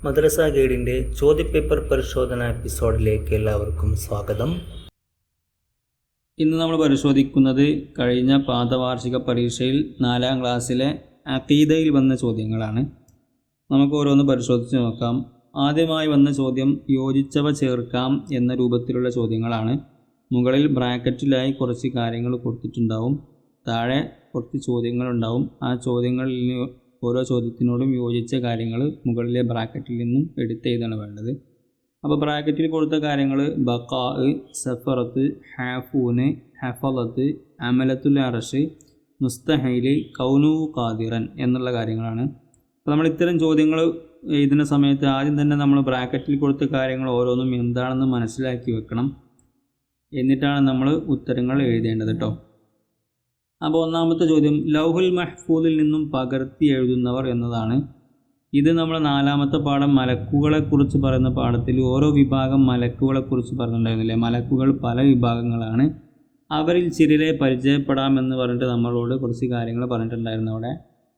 മദ്രസ ഗൈഡിൻ്റെ ചോദ്യപേപ്പർ പരിശോധന എപ്പിസോഡിലേക്ക് എല്ലാവർക്കും സ്വാഗതം. ഇന്ന് നമ്മൾ പരിശോധിക്കുന്നത് കഴിഞ്ഞ പാദവാർഷിക പരീക്ഷയിൽ 4ാം ക്ലാസ്സിലെ അഖീദയിൽ വന്ന ചോദ്യങ്ങളാണ്. നമുക്ക് ഓരോന്ന് പരിശോധിച്ച് നോക്കാം. ആദ്യമായി വന്ന ചോദ്യം യോജിച്ചവ ചേർക്കാം എന്ന രൂപത്തിലുള്ള ചോദ്യങ്ങളാണ്. മുകളിൽ ബ്രാക്കറ്റിലായി കുറച്ച് കാര്യങ്ങൾ കൊടുത്തിട്ടുണ്ടാവും, താഴെ കുറച്ച് ചോദ്യങ്ങളുണ്ടാവും. ആ ചോദ്യങ്ങളിൽ ഓരോ ചോദ്യത്തിനോടും യോജിച്ച കാര്യങ്ങൾ മുകളിലെ ബ്രാക്കറ്റിൽ നിന്നും എടുത്തെഴുതാണ് വേണ്ടത്. അപ്പോൾ ബ്രാക്കറ്റിൽ കൊടുത്ത കാര്യങ്ങൾ ബഖാ, സഫറത്ത്, ഹാഫൂന്, ഹഫലത്ത്, അമലത്തുൽ അർഷ്, മുസ്തഹീൽ, കൗനു ഖാദിറൻ എന്നുള്ള കാര്യങ്ങളാണ്. അപ്പോൾ നമ്മൾ ഇത്തരം ചോദ്യങ്ങൾ എഴുതുന്ന സമയത്ത് ആദ്യം തന്നെ നമ്മൾ ബ്രാക്കറ്റിൽ കൊടുത്ത കാര്യങ്ങൾ ഓരോന്നും എന്താണെന്ന് മനസ്സിലാക്കി വെക്കണം. എന്നിട്ടാണ് നമ്മൾ ഉത്തരങ്ങൾ എഴുതേണ്ടത് കേട്ടോ. അപ്പോൾ ഒന്നാമത്തെ ചോദ്യം ലൗഹുൽ മഹ്ഫൂദിൽ നിന്നും പകർത്തി എഴുതുന്നവർ എന്നതാണ്. ഇത് നമ്മൾ 4ാമത്തെ പാഠം മലക്കുകളെക്കുറിച്ച് പറയുന്ന പാഠത്തിൽ ഓരോ വിഭാഗം മലക്കുകളെക്കുറിച്ച് പറഞ്ഞിട്ടുണ്ടായിരുന്നില്ലേ. മലക്കുകൾ പല വിഭാഗങ്ങളാണ്, അവരിൽ ചിലരെ പരിചയപ്പെടാമെന്ന് പറഞ്ഞിട്ട് നമ്മളോട് കുറച്ച് കാര്യങ്ങൾ പറഞ്ഞിട്ടുണ്ടായിരുന്നു. അവിടെ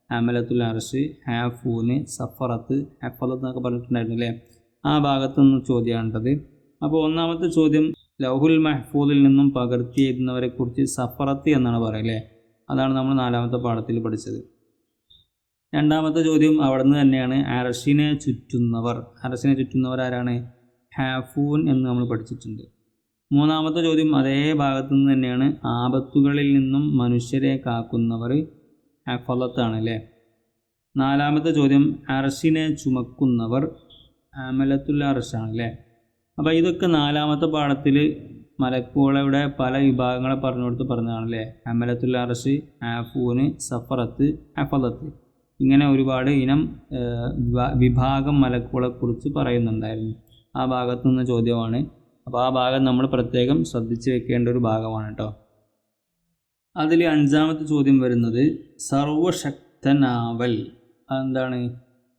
അമലത്തുൽ അർഷ്, ഹാഫൂന്, സഫറത്ത്, ഹഫലത്ത് എന്നൊക്കെ പറഞ്ഞിട്ടുണ്ടായിരുന്നില്ലേ. ആ ഭാഗത്തുനിന്ന് ചോദ്യമാണത്. അപ്പോൾ ഒന്നാമത്തെ ചോദ്യം ലൗഹുൽ മഹ്ഫൂദിൽ നിന്നും പകർത്തി എഴുതുന്നവരെക്കുറിച്ച് സഫറത്ത് എന്നാണ് പറയല്ലേ. അതാണ് നമ്മൾ 4ാമത്തെ പാഠത്തിൽ പഠിച്ചത്. രണ്ടാമത്തെ ചോദ്യം അവിടെ നിന്ന് തന്നെയാണ്. അർഷിനെ ചുറ്റുന്നവർ. അർഷിനെ ചുറ്റുന്നവർ ആരാണ്? ഹാഫൂൻ എന്ന് നമ്മൾ പഠിച്ചിട്ടുണ്ട്. മൂന്നാമത്തെ ചോദ്യം അതേ ഭാഗത്തു നിന്ന് തന്നെയാണ്. ആപത്തുകളിൽ നിന്നും മനുഷ്യരെ കാക്കുന്നവർ ഹഫലത്താണ് അല്ലേ. നാലാമത്തെ ചോദ്യം അർഷിനെ ചുമക്കുന്നവർ അമലത്തുൽ അർഷാണ് അല്ലേ. അപ്പോൾ ഇതൊക്കെ 4ാമത്തെ പാഠത്തിൽ മലക്കുകളുടെ പല വിഭാഗങ്ങളെ പറഞ്ഞു കൊടുത്ത് പറഞ്ഞതാണല്ലേ. അമലത്തുൽ അർഷ്, ഹാഫൂന്, സഫറത്ത്, ഹഫലത്ത്, ഇങ്ങനെ ഒരുപാട് ഇനം വിഭാഗം മലക്കുകളെക്കുറിച്ച് പറയുന്നുണ്ടായിരുന്നു. ആ ഭാഗത്തു നിന്ന് ചോദ്യമാണ്. അപ്പോൾ ആ ഭാഗം നമ്മൾ പ്രത്യേകം ശ്രദ്ധിച്ച് വെക്കേണ്ട ഒരു ഭാഗമാണ് കേട്ടോ. അതിൽ 5ാമത്തെ ചോദ്യം വരുന്നത് സർവശക്തനാവൽ. അതെന്താണ്?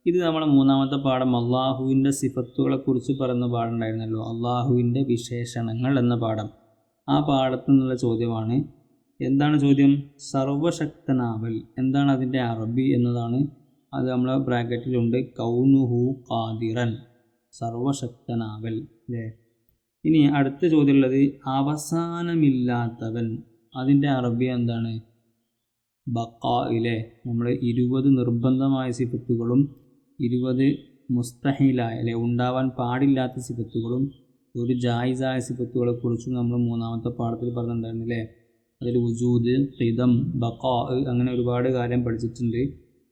ഇത് നമ്മുടെ 3ാമത്തെ പാഠം അള്ളാഹുവിൻ്റെ സിഫത്തുകളെക്കുറിച്ച് പറയുന്ന പാഠം ഉണ്ടായിരുന്നല്ലോ, അള്ളാഹുവിൻ്റെ വിശേഷണങ്ങൾ എന്ന പാഠം. ആ പാഠത്തു നിന്നുള്ള ചോദ്യമാണ്. എന്താണ് ചോദ്യം? സർവശക്തനാവൽ എന്താണ് അതിൻ്റെ അറബി എന്നതാണ്. അത് നമ്മളെ ബ്രാക്കറ്റിലുണ്ട്. കൗനുഹു ഖാദിറൻ, സർവശക്തനാവൽ അല്ലേ. ഇനി അടുത്ത ചോദ്യമുള്ളത് അവസാനമില്ലാത്തവൻ. അതിൻ്റെ അറബി എന്താണ്? ബഖാ ഇല്ലേ. നമ്മൾ 20 നിർബന്ധമായ സിഫത്തുകളും 20 മുസ്തഹീലായ അല്ലെ ഉണ്ടാവാൻ പാടില്ലാത്ത സിഫത്തുകളും ഒരു ജായിസായ സിഫത്തുകളെക്കുറിച്ചും നമ്മൾ 3ാമത്തെ പാഠത്തിൽ പറഞ്ഞിട്ടുണ്ടായിരുന്നില്ലേ. അതിൽ വുജൂദ്, ഖിദം, ബഖാ അങ്ങനെ ഒരുപാട് കാര്യം പഠിച്ചിട്ടുണ്ട്.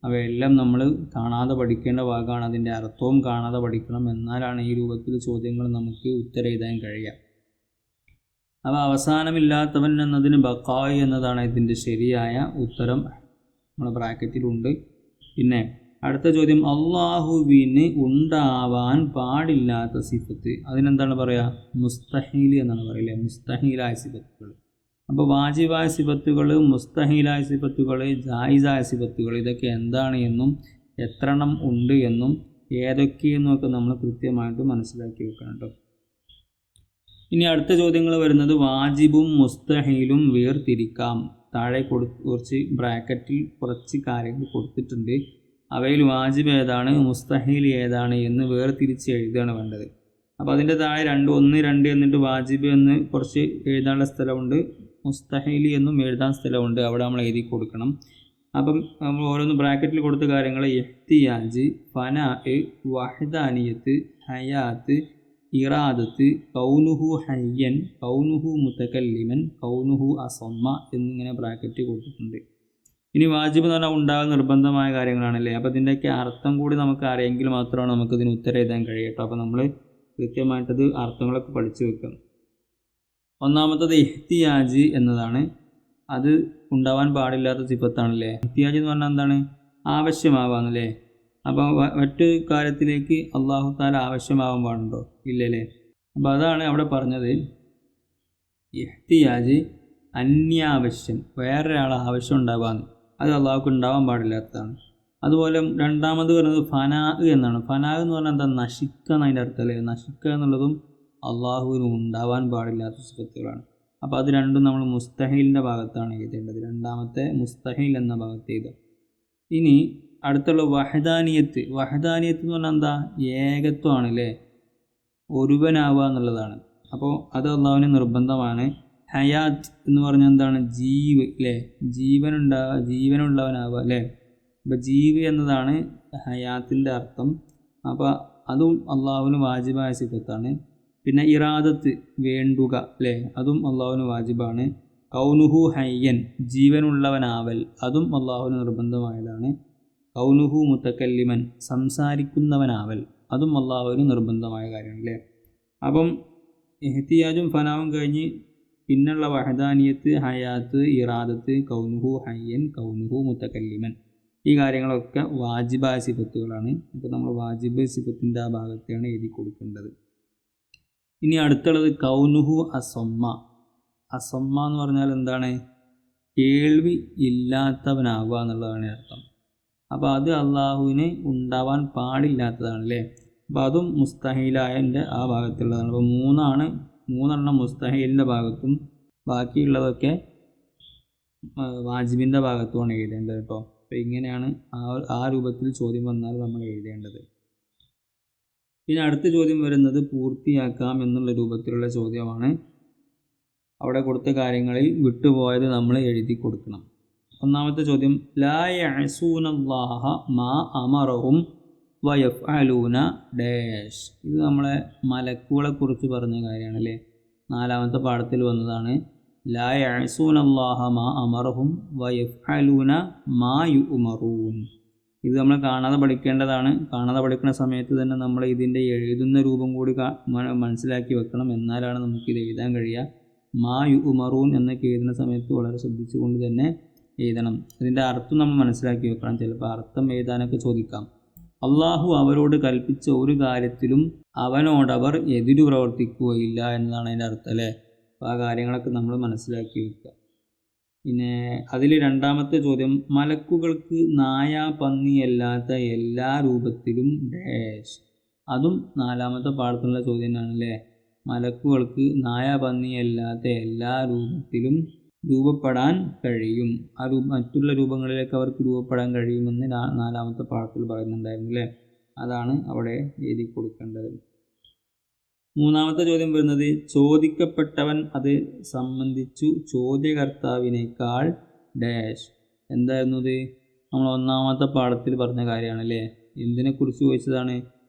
അവയെല്ലാം നമ്മൾ കാണാതെ പഠിക്കേണ്ട ഭാഗമാണ്. അതിൻ്റെ അർത്ഥവും കാണാതെ പഠിക്കണം. എന്നാലാണ് ഈ രൂപത്തിൽ ചോദ്യങ്ങൾ നമുക്ക് ഉത്തരം എഴുതാൻ കഴിയുക. അപ്പോൾ അവസാനമില്ലാത്തവൻ എന്നതിന് ബഖായ് എന്നതാണ് ഇതിൻ്റെ ശരിയായ ഉത്തരം. നമ്മുടെ ബ്രാക്കറ്റിലുണ്ട്. പിന്നെ അടുത്ത ചോദ്യം അള്ളാഹുവിന് ഉണ്ടാവാൻ പാടില്ലാത്ത സിഫത്ത്. അതിനെന്താണ് പറയുക? മുസ്തഹീൽ എന്നാണ് പറയില്ലേ. മുസ്തഹീലായ സിഫത്തുകൾ. അപ്പോൾ വാജിബായ സിഫത്തുകൾ, മുസ്തഹീലായ സിഫത്തുകൾ, ജായിസായ സിഫത്തുകൾ, ഇതൊക്കെ എന്താണ് എന്നും എത്ര എണ്ണം ഉണ്ട് എന്നും ഏതൊക്കെയെന്നുമൊക്കെ നമ്മൾ കൃത്യമായിട്ട് മനസ്സിലാക്കി വെക്കണം കേട്ടോ. ഇനി അടുത്ത ചോദ്യങ്ങൾ വരുന്നത് വാജിബും മുസ്തഹീലും വേർതിരിക്കാം. താഴെ കുറച്ച് ബ്രാക്കറ്റിൽ കുറച്ച് കാര്യങ്ങൾ കൊടുത്തിട്ടുണ്ട്. അവയിൽ വാജിബ് ഏതാണ്, മുസ്തഹീൽ ഏതാണ് എന്ന് വേർതിരിച്ച് എഴുതുകയാണ് വേണ്ടത്. അപ്പോൾ അതിൻ്റെ താഴെ 1, 2 എന്നിട്ട് വാജിബ് എന്ന് കുറച്ച് എഴുതാനുള്ള സ്ഥലമുണ്ട്, മുസ്തഹീൽ എന്നും എഴുതാൻ സ്ഥലമുണ്ട്. അവിടെ നമ്മൾ എഴുതി കൊടുക്കണം. അപ്പം നമ്മൾ ഓരോന്ന് ബ്രാക്കറ്റിൽ കൊടുത്ത കാര്യങ്ങൾ ഇഹ്തിയാജ്, ഫനാ, വഹദാനിയത്ത്, ഹയാത്ത്, ഇറാദത്ത്, കൗനുഹു ഹയ്യൻ, കൗനുഹു മുതകല്ലിമൻ, കൗനുഹു അസമ്മ എന്നിങ്ങനെ ബ്രാക്കറ്റ് കൊടുത്തിട്ടുണ്ട്. ഇനി വാജിബ് എന്ന് പറഞ്ഞാൽ ഉണ്ടാകാൻ നിർബന്ധമായ കാര്യങ്ങളാണല്ലേ. അപ്പോൾ ഇതിൻ്റെയൊക്കെ അർത്ഥം കൂടി നമുക്ക് അറിയെങ്കിൽ മാത്രമാണ് നമുക്കിതിന് ഉത്തരം എഴുതാൻ കഴിയട്ടോ. അപ്പോൾ നമ്മൾ കൃത്യമായിട്ടത് അർത്ഥങ്ങളൊക്കെ പഠിച്ചു വെക്കാം. ഒന്നാമത്തത് ഇഹ്തിയാജ് എന്നതാണ്. അത് ഉണ്ടാവാൻ പാടില്ലാത്ത സിഫത്താണല്ലേ. ഇഹ്തിയാജ് എന്ന് പറഞ്ഞാൽ എന്താണ്? ആവശ്യമാവാന്നല്ലേ. അപ്പോൾ മറ്റു കാര്യത്തിലേക്ക് അള്ളാഹു താല ആവശ്യമാവാൻ പാടുണ്ടോ? ഇല്ലല്ലേ. അപ്പോൾ അതാണ് അവിടെ പറഞ്ഞത്. ഇഹ്തിയാജ് അന്യാവശ്യം, വേറൊരാൾ ആവശ്യം ഉണ്ടാവാന്ന്, അത് അള്ളാഹുക്ക് ഉണ്ടാവാൻ പാടില്ലാത്തതാണ്. അതുപോലെ രണ്ടാമത് പറയുന്നത് ഫനാ എന്നാണ്. ഫനാ എന്ന് പറഞ്ഞാൽ എന്താ? നശിക്കുക എന്നതിൻ്റെ അർത്ഥമല്ലേ. നശിക്കുക എന്നുള്ളതും അള്ളാഹുവിന് ഉണ്ടാവാൻ പാടില്ലാത്ത സിഫത്തുകളാണ്. അപ്പോൾ അത് രണ്ടും നമ്മൾ മുസ്തഹീലിൻ്റെ ഭാഗത്താണ് എഴുതേണ്ടത്. രണ്ടാമത്തെ മുസ്തഹീൽ എന്ന ഭാഗത്ത് എഴുതുക. ഇനി അടുത്തുള്ള വഹദാനിയത്ത് എന്ന് പറഞ്ഞാൽ എന്താ? ഏകത്വമാണ് അല്ലേ, ഒരുവനാവുക എന്നുള്ളതാണ്. അപ്പോൾ അത് അള്ളാഹുവിന് നിർബന്ധമാണ്. ഹയാത്ത് എന്ന് പറഞ്ഞാൽ എന്താണ്? ജീവ് അല്ലേ, ജീവനുള്ളവനാവുക അല്ലേ. അപ്പോൾ ജീവ് എന്നതാണ് ഹയാത്തിൻ്റെ അർത്ഥം. അപ്പോൾ അതും അള്ളാഹുവിന് വാജിബായ സിഫത്താണ്. പിന്നെ ഇറാദത്ത് വേണ്ടുക അല്ലേ, അതും അള്ളാഹുവിന് വാജിബാണ്. കൗനുഹു ഹയ്യൻ ജീവനുള്ളവനാവൽ, അതും അള്ളാഹുവിന് നിർബന്ധമായതാണ്. കൗനുഹു മുത്തക്കല്ലിമൻ സംസാരിക്കുന്നവനാവൽ, അതും അള്ളാഹുവിന് നിർബന്ധമായ കാര്യമാണ് അല്ലേ. അപ്പം ഇഹ്തിയാജും ഫനാവും കഴിഞ്ഞ് പിന്നുള്ള വഹദാനിയത്ത്, ഹയാത്ത്, ഇറാദത്ത്, കൗനുഹു ഹയ്യൻ, കൗനുഹു മുത്തക്കല്ലിമൻ, ഈ കാര്യങ്ങളൊക്കെ വാജിബായ സിഫത്തുകളാണ്. ഇപ്പോൾ നമ്മൾ വാജിബ് സിഫത്തിൻ്റെ ആ ഭാഗത്തെയാണ് എഴുതി കൊടുക്കേണ്ടത്. ഇനി അടുത്തുള്ളത് കൗനുഹു അസമ്മ. അസമ്മ എന്ന് പറഞ്ഞാൽ എന്താണ്? കേൾവി ഇല്ലാത്തവനാവുക എന്നുള്ളതാണ് അർത്ഥം. അപ്പോൾ അത് അള്ളാഹുവിന് ഉണ്ടാവാൻ പാടില്ലാത്തതാണ് അല്ലേ. അപ്പോൾ അതും മുസ്തഹീലായൻ്റെ ആ ഭാഗത്തുള്ളതാണ്. അപ്പോൾ മൂന്നെണ്ണം മുസ്തഹീലിൻ്റെ ഭാഗത്തും ബാക്കിയുള്ളതൊക്കെ വാജിബിൻ്റെ ഭാഗത്തുമാണ് എഴുതേണ്ടത് കേട്ടോ. അപ്പോൾ ഇങ്ങനെയാണ് ആ രൂപത്തിൽ ചോദ്യം വന്നാൽ നമ്മൾ എഴുതേണ്ടത്. പിന്നെ അടുത്ത ചോദ്യം വരുന്നത് പൂർത്തിയാക്കാം എന്നുള്ള രൂപത്തിലുള്ള ചോദ്യമാണ്. അവിടെ കൊടുത്ത കാര്യങ്ങളിൽ വിട്ടുപോയത് നമ്മൾ എഴുതി കൊടുക്കണം. ഒന്നാമത്തെ ചോദ്യം, ലാ യഅസൂനല്ലാഹ മാ അമറഹും വയഫ്അലൂന ഡാഷ്. ഇത് നമ്മളെ മലക്കുകളെ കുറിച്ച് പറഞ്ഞ കാര്യമാണ് അല്ലേ. 4ാമത്തെ പാഠത്തിൽ വന്നതാണ്. ലാ യഅസൂനല്ലാഹ മാ അമറഹും വയഫ്അലൂന മാ യുഅമറൂൻ. ഇത് നമ്മൾ കാണാതെ പഠിക്കേണ്ടതാണ്. കാണാതെ പഠിക്കുന്ന സമയത്ത് തന്നെ നമ്മൾ ഇതിൻ്റെ എഴുതുന്ന രൂപം കൂടി മനസ്സിലാക്കി വെക്കണം. എന്നാലാണ് നമുക്കിത് എഴുതാൻ കഴിയുക. മാ യുഅമറൂൻ എന്നൊക്കെ എഴുതുന്ന സമയത്ത് വളരെ ശ്രദ്ധിച്ചുകൊണ്ട് തന്നെ എഴുതണം. ഇതിൻ്റെ അർത്ഥം നമ്മൾ മനസ്സിലാക്കി വെക്കണം. ചിലപ്പോൾ അർത്ഥം എഴുതാനൊക്കെ ചോദിക്കാം. അള്ളാഹു അവരോട് കൽപ്പിച്ച ഒരു കാര്യത്തിലും അവനോടവർ എതിരു പ്രവർത്തിക്കുകയില്ല എന്നതാണ് അതിൻ്റെ അർത്ഥം അല്ലേ. അപ്പോൾ ആ കാര്യങ്ങളൊക്കെ നമ്മൾ മനസ്സിലാക്കി വെക്കുക. പിന്നെ അതിൽ 2ാമത്തെ ചോദ്യം, മലക്കുകൾക്ക് നായ പന്നിയല്ലാത്ത എല്ലാ രൂപത്തിലും ഡാഷ്. അതും 4ാമത്തെ പാഠത്തിലുള്ള ചോദ്യം തന്നെയാണ് അല്ലേ. മലക്കുകൾക്ക് നായ പന്നിയല്ലാത്ത എല്ലാ രൂപത്തിലും രൂപപ്പെടാൻ കഴിയും. മറ്റുള്ള രൂപങ്ങളിലേക്ക് അവർക്ക് രൂപപ്പെടാൻ കഴിയുമെന്ന് 4ാമത്തെ പാഠത്തിൽ പറയുന്നുണ്ടായിരുന്നു അല്ലേ. അതാണ് അവിടെ എഴുതി കൊടുക്കേണ്ടത്. 3ാമത്തെ ചോദ്യം വരുന്നത്, ചോദിക്കപ്പെട്ടവൻ അത് സംബന്ധിച്ചു ചോദ്യകർത്താവിനേക്കാൾ ഡാഷ്. എന്തായിരുന്നു ഇത്? നമ്മൾ 1ാമത്തെ പാഠത്തിൽ പറഞ്ഞ കാര്യമാണല്ലേ. എന്തിനെക്കുറിച്ച് ചോദിച്ചതാണ്?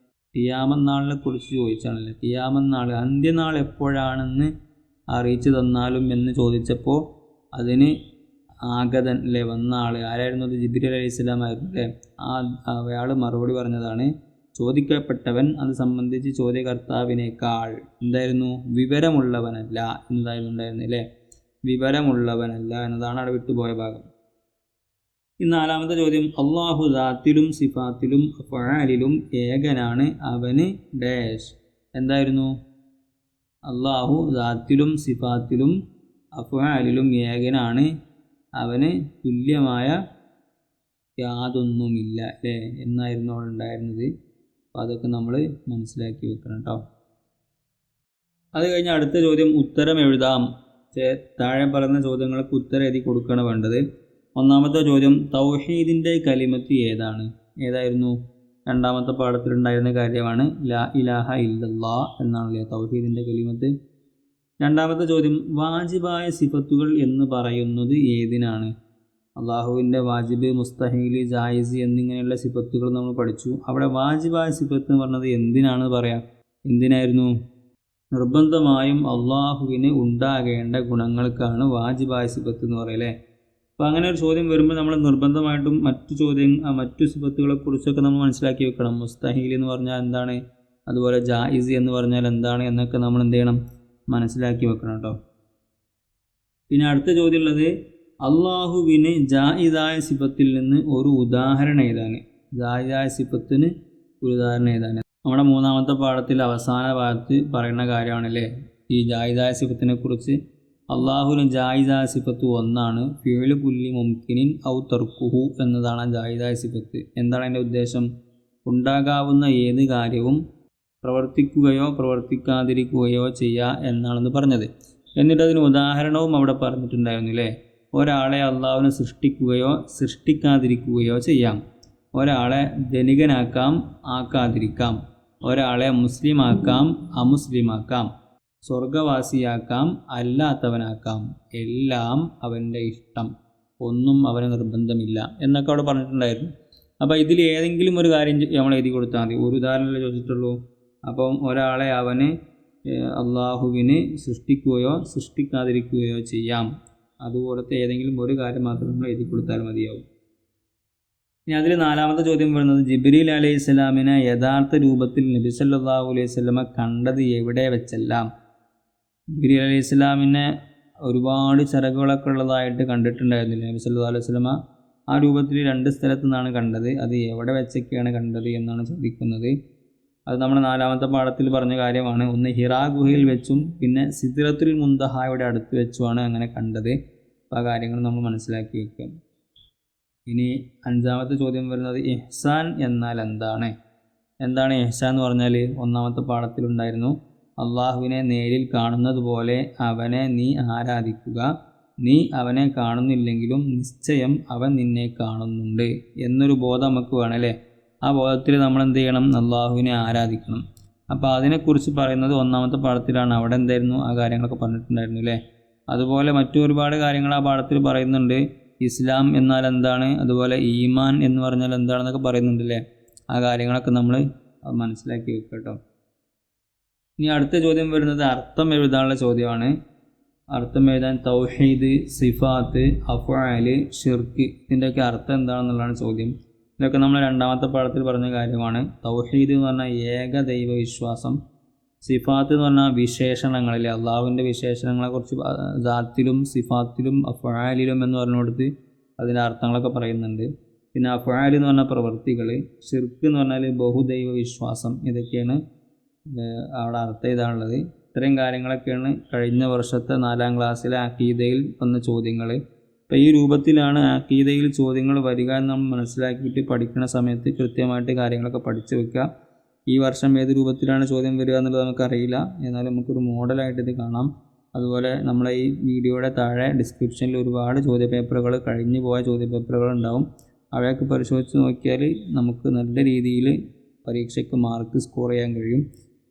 ഖിയാമത്ത് നാളിനെ കുറിച്ച് ചോദിച്ചാണല്ലേ. ഖിയാമത്ത് നാൾ, അന്ത്യനാൾ എപ്പോഴാണെന്ന് അറിയിച്ചു തന്നാലും എന്ന് ചോദിച്ചപ്പോൾ അതിന് ആഗതൻ അല്ലേ, വന്ന ആൾ ആരായിരുന്നു? അത് ജിബ്രീൽ അലൈഹിസ്സലാം ആയിരുന്നു അല്ലേ. അയാൾ മറുപടി പറഞ്ഞതാണ്, ചോദിക്കപ്പെട്ടവൻ അത് സംബന്ധിച്ച് ചോദ്യകർത്താവിനേക്കാൾ എന്തായിരുന്നു? വിവരമുള്ളവനല്ല എന്നതായിരുന്നു ഉണ്ടായിരുന്നു അല്ലേ. വിവരമുള്ളവനല്ല എന്നതാണ് അവിടെ വിട്ടുപോയ ഭാഗം. ഈ 4ാമത്തെ ചോദ്യം, അള്ളാഹു ദാത്തിലും സിഫാത്തിലും ഫഅലിലും ഏകനാണ്, അവന് ഡാഷ്. എന്തായിരുന്നു? അള്ളാഹു ദാത്തിലും സിഫാത്തിലും അഫ്ആലിലും ഏകനാണ്, അവന് തുല്യമായ യാതൊന്നുമില്ല അല്ലേ എന്നായിരുന്നു അവിടെ ഉണ്ടായിരുന്നത്. അപ്പോൾ അതൊക്കെ നമ്മൾ മനസ്സിലാക്കി വെക്കണം കേട്ടോ. അത് കഴിഞ്ഞ് അടുത്ത ചോദ്യം, ഉത്തരം എഴുതാം. താഴെ പറയുന്ന ചോദ്യങ്ങൾക്ക് ഉത്തരം എഴുതി കൊടുക്കുകയാണ് വേണ്ടത്. 1ാമത്തെ ചോദ്യം, തൗഹീദിൻ്റെ കലിമത്ത് ഏതായിരുന്നു? 2ാമത്തെ പാഠത്തിലുണ്ടായിരുന്ന കാര്യമാണ്. ലാ ഇലാഹ ഇല്ലല്ലാ എന്നാണല്ലേ തൗഹീദിൻ്റെ കലിമത്ത്. 2ാമത്തെ ചോദ്യം, വാജിബായ സിഫത്തുകൾ എന്ന് പറയുന്നത് ഏതിനാണ്? അള്ളാഹുവിൻ്റെ വാജിബ്, മുസ്തഹീൽ, ജായിസ് എന്നിങ്ങനെയുള്ള സിഫത്തുകൾ നമ്മൾ പഠിച്ചു. അവിടെ വാജിബായ സിഫത്ത് എന്ന് പറഞ്ഞത് എന്തിനാണ് പറയാം? എന്തിനായിരുന്നു? നിർബന്ധമായും അള്ളാഹുവിന് ഉണ്ടാകേണ്ട ഗുണങ്ങൾക്കാണ് വാജിബായ സിഫത്ത് എന്ന് പറയല്ലേ. അപ്പോൾ അങ്ങനെ ഒരു ചോദ്യം വരുമ്പോൾ നമ്മൾ നിർബന്ധമായിട്ടും മറ്റു സിഫത്തുകളെക്കുറിച്ചൊക്കെ നമ്മൾ മനസ്സിലാക്കി വെക്കണം. മുസ്തഹീൽ എന്ന് പറഞ്ഞാൽ എന്താണ്, അതുപോലെ ജായിസ് എന്ന് പറഞ്ഞാൽ എന്താണ് എന്നൊക്കെ നമ്മൾ എന്ത് ചെയ്യണം? മനസ്സിലാക്കി വെക്കണം കേട്ടോ. പിന്നെ അടുത്ത ചോദ്യം ഉള്ളത്, അള്ളാഹുവിന് ജായിദായ സിഫത്തിൽ നിന്ന് ഒരു ഉദാഹരണം ഏതാണ്? ജായിദായ സിഫത്തിന് ഒരു ഉദാഹരണം ഏതാണ്? നമ്മുടെ 3ാമത്തെ പാഠത്തിൽ അവസാന ഭാഗത്ത് പറയുന്ന കാര്യമാണല്ലേ ഈ ജായിദായ സിഫത്തിനെ കുറിച്ച്. അള്ളാഹുവിന് ജായിദായ സിഫത്ത് ഒന്നാണ്, ഫിഅ്ലു കുല്ലി മുംകിനിൻ ഔ തർക്കുഹു എന്നതാണ് ജായിദായ സിഫത്ത്. എന്താണ് അതിൻ്റെ ഉദ്ദേശം? ഉണ്ടാകാവുന്ന ഏത് കാര്യവും പ്രവർത്തിക്കുകയോ പ്രവർത്തിക്കാതിരിക്കുകയോ ചെയ്യുക എന്നാണെന്ന് പറഞ്ഞത്. എന്നിട്ട് അതിന് ഉദാഹരണവും അവിടെ പറഞ്ഞിട്ടുണ്ടായിരുന്നു അല്ലേ. ഒരാളെ അള്ളാഹുവിനെ സൃഷ്ടിക്കുകയോ സൃഷ്ടിക്കാതിരിക്കുകയോ ചെയ്യാം. ഒരാളെ ധനികനാക്കാം, ആക്കാതിരിക്കാം. ഒരാളെ മുസ്ലിമാക്കാം, അമുസ്ലിമാക്കാം. സ്വർഗവാസിയാക്കാം, അല്ലാത്തവനാക്കാം. എല്ലാം അവൻ്റെ ഇഷ്ടം, ഒന്നും അവന് നിർബന്ധമില്ല എന്നൊക്കെ അവിടെ പറഞ്ഞിട്ടുണ്ടായിരുന്നു. അപ്പോൾ ഇതിൽ ഏതെങ്കിലും ഒരു കാര്യം നമ്മൾ എഴുതി കൊടുത്താൽ മതി. ഒരു ഉദാഹരണമല്ലേ ചോദിച്ചിട്ടുള്ളൂ. അപ്പം ഒരാളെ അവന് അള്ളാഹുവിന് സൃഷ്ടിക്കുകയോ സൃഷ്ടിക്കാതിരിക്കുകയോ ചെയ്യാം. അതുപോലത്തെ ഏതെങ്കിലും ഒരു കാര്യം മാത്രം നമ്മൾ എഴുതി കൊടുത്താൽ മതിയാവും. ഇനി അതിൽ 4ാമത്തെ ചോദ്യം വരുന്നത് ജിബ്രീൽ അലൈഹി സ്വലാമിനെ യഥാർത്ഥ രൂപത്തിൽ നബി സല്ലല്ലാഹു അലൈഹി വസല്ലമ കണ്ടത് എവിടെ വെച്ചെല്ലാം. ജിബ്രീൽ അലൈഹി സ്വലാമിനെ ഒരുപാട് ചിറകുകളൊക്കെ ഉള്ളതായിട്ട് കണ്ടിട്ടുണ്ടായിരുന്നില്ല നബി സല്ലല്ലാഹു അലൈഹി വസല്ലമ. ആ രൂപത്തിൽ 2 സ്ഥലത്തു നിന്നാണ് കണ്ടത്. അത് എവിടെ വെച്ചൊക്കെയാണ് കണ്ടത് എന്നാണ് ചോദിക്കുന്നത്. അത് നമ്മുടെ 4ാമത്തെ പാഠത്തിൽ പറഞ്ഞ കാര്യമാണ്. ഒന്ന് ഹിറാ ഗുഹയിൽ വെച്ചും പിന്നെ സിദ്റത്തുൽ മുന്തഹായുടെ അടുത്ത് വെച്ചുമാണ് അങ്ങനെ കണ്ടത്. അപ്പോൾ ആ കാര്യങ്ങൾ നമ്മൾ മനസ്സിലാക്കി വയ്ക്കുക. ഇനി 5ാമത്തെ ചോദ്യം വരുന്നത് ഇഹ്സാൻ എന്നാൽ എന്താണ്? എന്താണ് ഇഹ്സാൻ എന്ന് പറഞ്ഞാൽ 1ാമത്തെ പാഠത്തിലുണ്ടായിരുന്നു. അള്ളാഹുവിനെ നേരിൽ കാണുന്നത് പോലെ അവനെ നീ ആരാധിക്കുക. നീ അവനെ കാണുന്നില്ലെങ്കിലും നിശ്ചയം അവൻ നിന്നെ കാണുന്നുണ്ട് എന്നൊരു ബോധം നമുക്ക് വേണം അല്ലേ? ആ ബോധത്തിൽ നമ്മൾ എന്ത് ചെയ്യണം? അള്ളാഹുവിനെ ആരാധിക്കണം. അപ്പോൾ അതിനെക്കുറിച്ച് പറയുന്നത് 1ാമത്തെ പാഠത്തിലാണ്. അവിടെ എന്തായിരുന്നു? ആ കാര്യങ്ങളൊക്കെ പറഞ്ഞിട്ടുണ്ടായിരുന്നു അല്ലേ? അതുപോലെ മറ്റു ഒരുപാട് കാര്യങ്ങൾ ആ പാഠത്തിൽ പറയുന്നുണ്ട്. ഇസ്ലാം എന്നാൽ എന്താണ്, അതുപോലെ ഈമാൻ എന്ന് പറഞ്ഞാൽ എന്താണെന്നൊക്കെ പറയുന്നുണ്ടല്ലേ? ആ കാര്യങ്ങളൊക്കെ നമ്മൾ മനസ്സിലാക്കി വെക്കുക കേട്ടോ. ഇനി അടുത്ത ചോദ്യം വരുന്നത് അർത്ഥം എഴുതാനുള്ള ചോദ്യമാണ്. അർത്ഥം എഴുതാൻ തൗഹീദ്, സിഫാത്ത്, അഫ്ആൽ, ഷിർക്ക് ഇതിൻ്റെയൊക്കെ അർത്ഥം എന്താണെന്നുള്ളതാണ് ചോദ്യം. ഇതൊക്കെ നമ്മൾ 2ാമത്തെ പാഠത്തിൽ പറഞ്ഞ കാര്യമാണ്. തൗഹീദ് എന്ന് പറഞ്ഞാൽ ഏകദൈവ വിശ്വാസം. സിഫാത്ത് എന്ന് പറഞ്ഞാൽ വിശേഷണങ്ങളിലെ അള്ളാഹുവിൻ്റെ വിശേഷണങ്ങളെക്കുറിച്ച് ദാത്തിലും സിഫാത്തിലും അഫ്ആലിലും എന്ന് പറഞ്ഞുകൊടുത്ത് അതിൻ്റെ അർത്ഥങ്ങളൊക്കെ പറയുന്നുണ്ട്. പിന്നെ അഫ്ആൽ എന്ന് പറഞ്ഞാൽ പ്രവൃത്തികൾ. ഷിർക്ക് എന്ന് പറഞ്ഞാൽ ബഹുദൈവ വിശ്വാസം. ഇതൊക്കെയാണ് അവിടെ അർത്ഥം എഴുതാനുള്ളത്. ഇത്രയും കാര്യങ്ങളൊക്കെയാണ് കഴിഞ്ഞ വർഷത്തെ 4ാം ക്ലാസ്സിലെ അഖീദയിൽ വന്ന ചോദ്യങ്ങൾ. അപ്പോൾ ഈ രൂപത്തിലാണ് അഖീദയിൽ ചോദ്യങ്ങൾ വരിക എന്ന് നമ്മൾ മനസ്സിലാക്കിയിട്ട് പഠിക്കുന്ന സമയത്ത് കൃത്യമായിട്ട് കാര്യങ്ങളൊക്കെ പഠിച്ചു വെക്കുക. ഈ വർഷം ഏത് രൂപത്തിലാണ് ചോദ്യം വരിക എന്നുള്ളത് നമുക്കറിയില്ല. എന്നാലും നമുക്കൊരു മോഡലായിട്ട് ഇത് കാണാം. അതുപോലെ നമ്മളെ ഈ വീഡിയോയുടെ താഴെ ഡിസ്ക്രിപ്ഷനിൽ ഒരുപാട് ചോദ്യപേപ്പറുകൾ, കഴിഞ്ഞു പോയ ചോദ്യപേപ്പറുകൾ ഉണ്ടാവും. അവയൊക്കെ പരിശോധിച്ച് നോക്കിയാൽ നമുക്ക് നല്ല രീതിയിൽ പരീക്ഷയ്ക്ക് മാർക്ക് സ്കോർ ചെയ്യാൻ കഴിയും.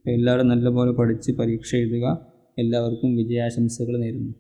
എല്ലാവരും നല്ലപോലെ പഠിച്ച് പരീക്ഷ എഴുതുക. എല്ലാവർക്കും വിജയാശംസകൾ നേരുന്നു.